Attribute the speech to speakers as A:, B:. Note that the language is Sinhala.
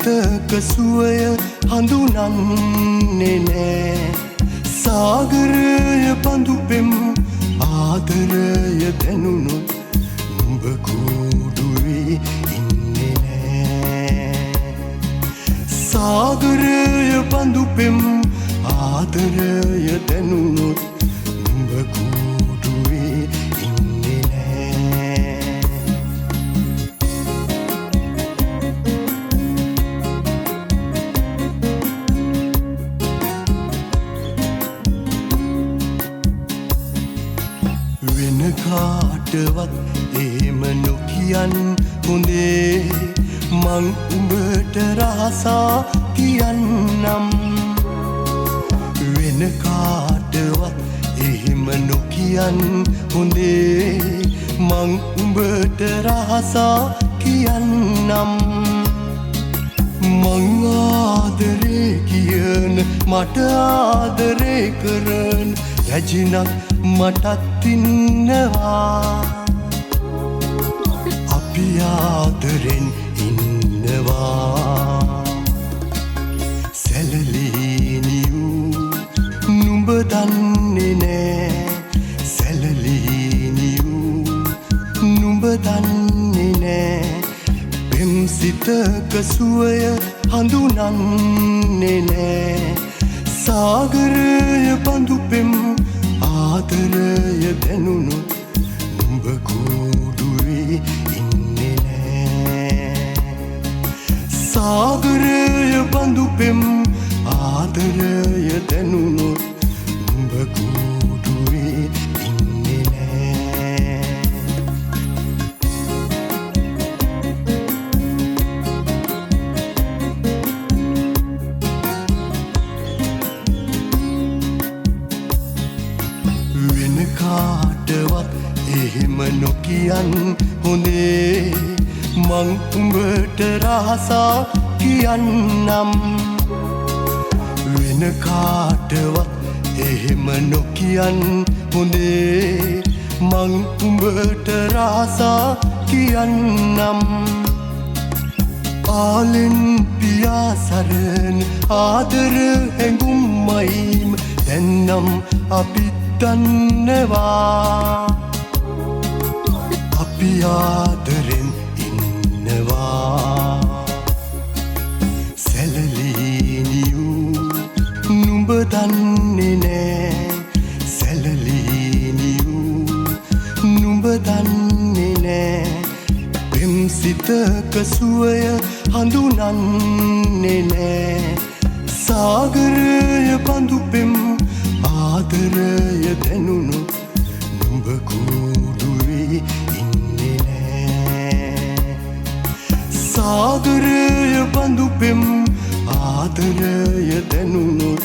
A: සිතක සුවය හඳුනන්නේ නෑ සාගරය පඳුපෙම් ආදරය දැනුණොත් නුඹ කුඩුවේ ඉන්නේ නෑ සාගරය පඳුපෙම් ආදරය දැනුණොත් නුඹ කුඩුවේ ඉන්නේ නෑ වෙන කාටවත් එහෙම නොකියන් හොඳේ මං උඹට රහසා කියන්නම් වෙන කාටවත් එහෙම නොකියන් හොඳේ මං උඹට රහසා කියන්නම් මං ආදරේ කියන මට ආදරේ කරන රැජිනක් මටත් ඉන්නවා අපි ආදරෙන් ඉන්නවා සැලලීනියූ නුඹ දන්නේ නෑ සැලලීනියූ නුඹ දන්නේ නෑ පෙම් සිතක සුවය හඳුනන්නේ නෑ සාගරය පඳුපෙම් ආදරය දැනුණොත් නුඹ කුඩුවේ ඉන්නේ නෑ සාගරය පඳුපෙම් ආදරය දැනුණොත් නුඹ කුඩුවේ ඉන්නේ නෑ වෙන කාටවත් එහෙම නොකියන් හොඳේ මං උඹට රහසා කියන්නම් වෙන කාටවත් එහෙම නොකියන් හොඳේ මං උඹට රහසා කියන්නම් ආලෙන් පියාසරන ආදර හැඟුම්මයිම් දැන්නම් අපි දන්නවා අපි ආදරෙන් ඉන්නවා සැලලීනියූ නුඹ දන්නේ නෑ සැලලීනියූ නුඹ දන්නේ නෑ පෙම් සිතක සුවය හඳුනන්නේ නෑ සාගරය පඳුපෙම් ආදරය දැනුණොත් නුඹ කුඩුවේ ඉන්නේ නෑ සාගරය පඳුපෙම් ආදරය දැනුණොත්